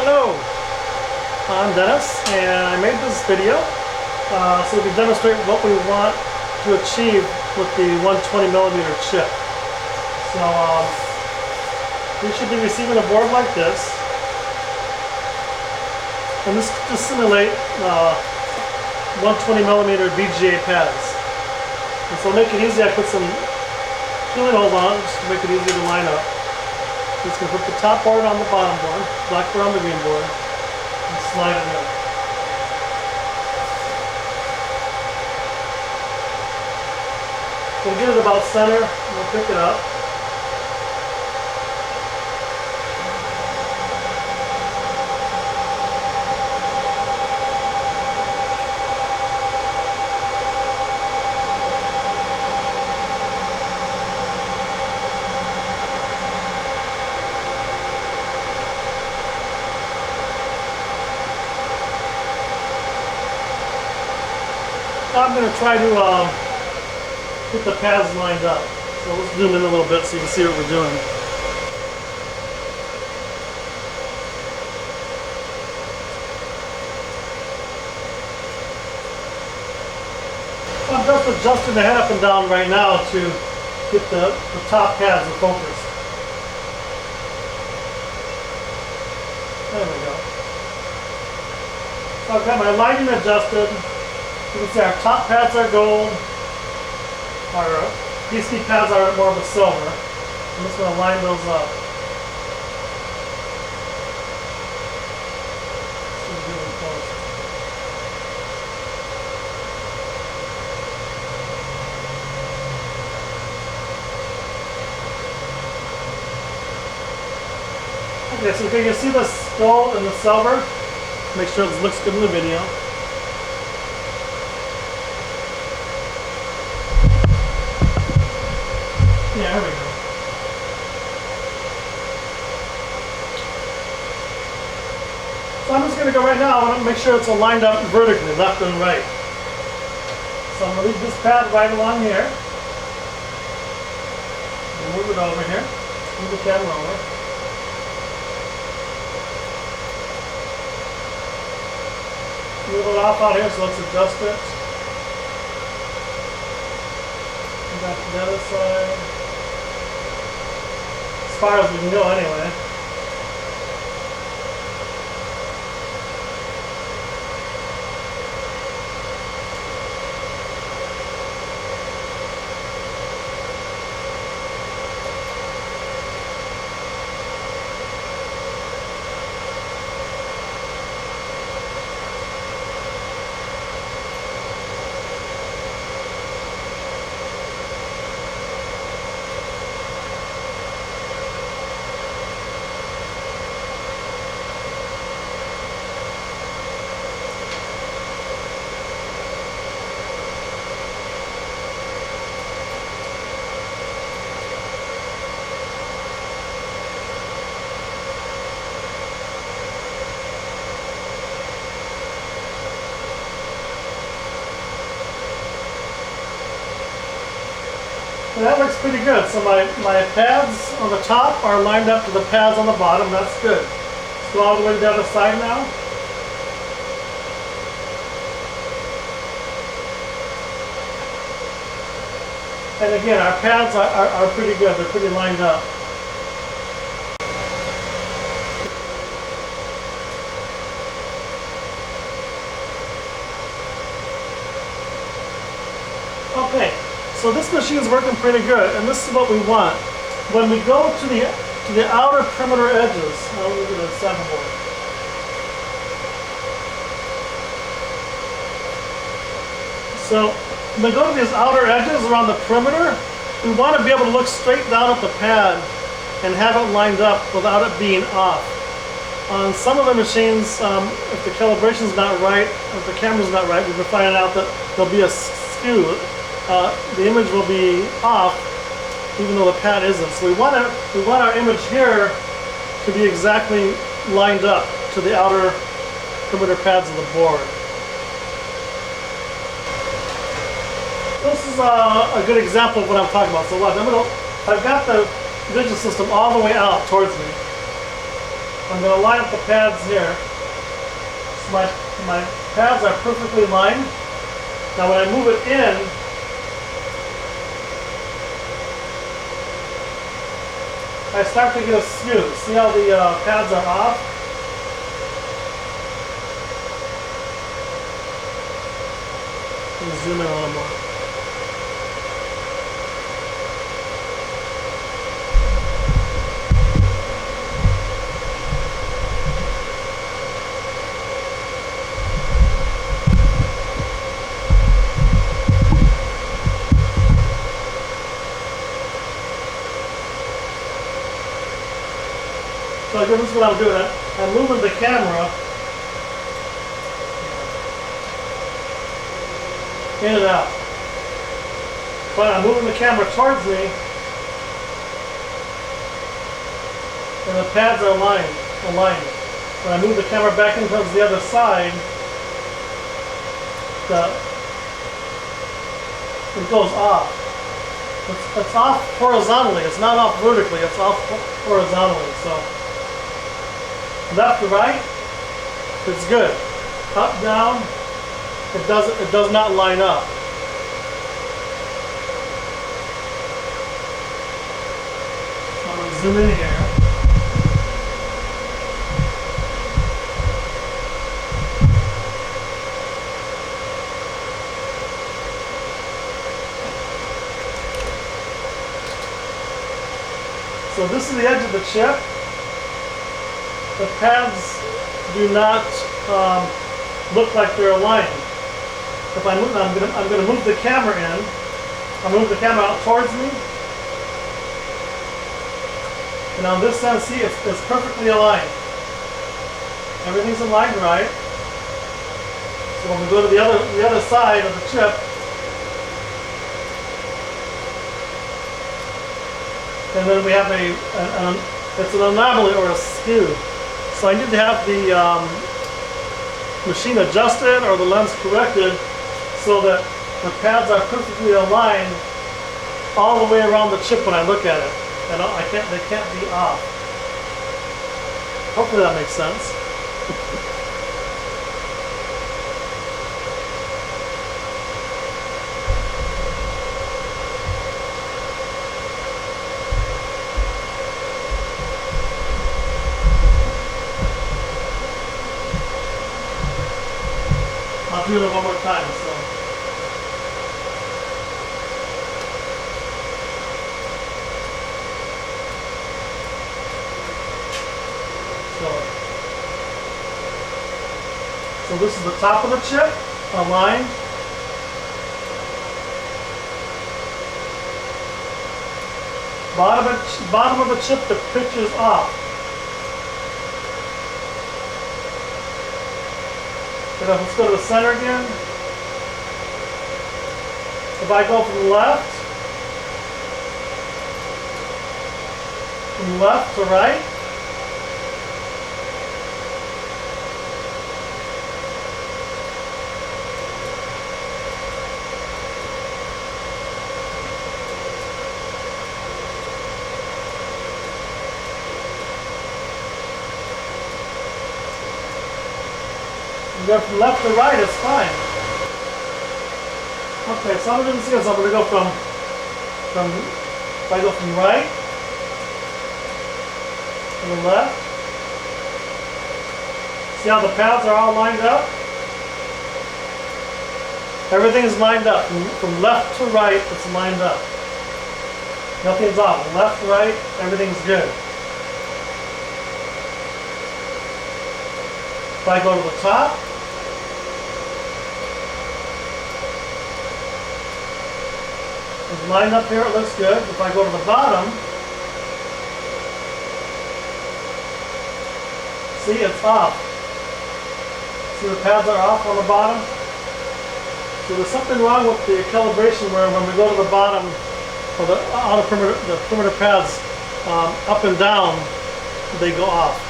Hello, I'm Dennis, and I made this video so we can demonstrate what we want to achieve with the 120mm chip. So we should be receiving a board like this, and this just simulate 120mm BGA pads. And so to make it easy, I put some cooling holes on just to make it easier to line up. Just going to put the top board on the bottom board, black board on the green board, and slide it in. We'll get it about center, and we'll pick it up. I'm going to try to get the pads lined up. So let's zoom in a little bit so you can see what we're doing. I'm just adjusting the head up and down right now to get the top pads in focus. There we go. So I've got my lighting adjusted. You can see our top pads are gold, our PC pads are more of a silver. I'm just going to line those up. Okay, so you can see the gold and the silver. Make sure it looks good in the video. Yeah, there we go. So I'm just going to go right now. I want to make sure it's lined up vertically, left and right. So I'm going to leave this pad right along here. Move it over here. Move the camera over. Move it off out here, so let's adjust it. And back to the other side. As far as we can go anyway. And that looks pretty good. So my pads on the top are lined up to the pads on the bottom. That's good. Let's go all the way to the other side now. And again, our pads are pretty good. They're pretty lined up. Okay. So this machine is working pretty good, and this is what we want. When we go to the outer perimeter edges, I'll look at the 7 board. So when we go to these outer edges around the perimeter, we want to be able to look straight down at the pad and have it lined up without it being off. On some of the machines, if the calibration is not right, if the camera is not right, we've been finding out that there'll be a skew. The image will be off, even though the pad isn't. So we want our image here to be exactly lined up to the outer perimeter pads of the board. This is a good example of what I'm talking about. So watch, I've got the vision system all the way out towards me. I'm going to line up the pads here. So my pads are perfectly lined. Now when I move it in, I start to get a skew. See how the pads are off? Let me zoom in a little more. So this is what I'm doing. I'm moving the camera in and out. But I'm moving the camera towards me, and the pads are aligned. When I move the camera back in towards the other side, it goes off. It's off horizontally. It's not off vertically. It's off horizontally. So left to right, it's good. Up, down, it does not line up. So I'm going to zoom in here. So this is the edge of the chip. The pads do not look like they're aligned. If I move, I'm going to move the camera in. I'll move the camera out towards me. And on this end, see, it's perfectly aligned. Everything's aligned right. So when we go to the other side of the chip, and then we have it's an anomaly or a skew. So I need to have the machine adjusted or the lens corrected so that the pads are perfectly aligned all the way around the chip when I look at it. And they can't be off. Hopefully that makes sense. I'll do it one more time. So this is the top of the chip, aligned. Bottom of the chip, the pitch is off. Let's go to the center again. If I go from left to right, you go from left to right, it's fine. Okay, so I'm going to see this. I'm going to go from if I go from right to the left. See how the pads are all lined up? Everything is lined up. From left to right, it's lined up. Nothing's off. Left, right, everything's good. If I go to the top, it's lined up here, it looks good. If I go to the bottom, see, it's off. See, the pads are off on the bottom. So there's something wrong with the calibration where when we go to the bottom of the outer perimeter, the perimeter pads up and down, they go off.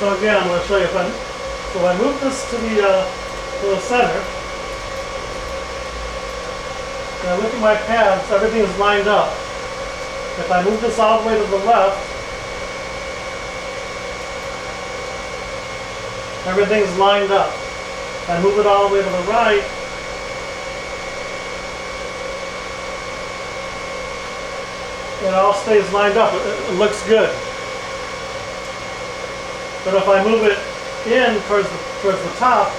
So again, I'm going to show you so I move this to the center. And I look at my pads, everything is lined up. If I move this all the way to the left, everything's lined up. I move it all the way to the right, it all stays lined up. It looks good. But if I move it in towards the top,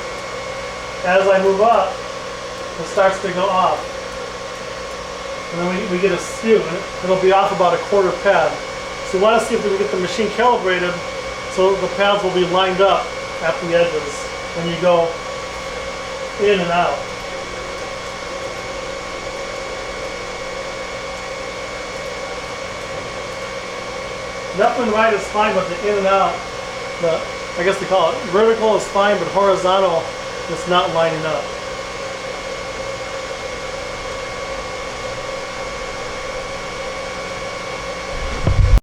as I move up, it starts to go off. And then we get a skew. It'll be off about a quarter pad. So we want to see if we can get the machine calibrated so the pads will be lined up at the edges when you go in and out. Left and right is fine, but the in and out, I guess they call it vertical is fine, but horizontal is not lining up.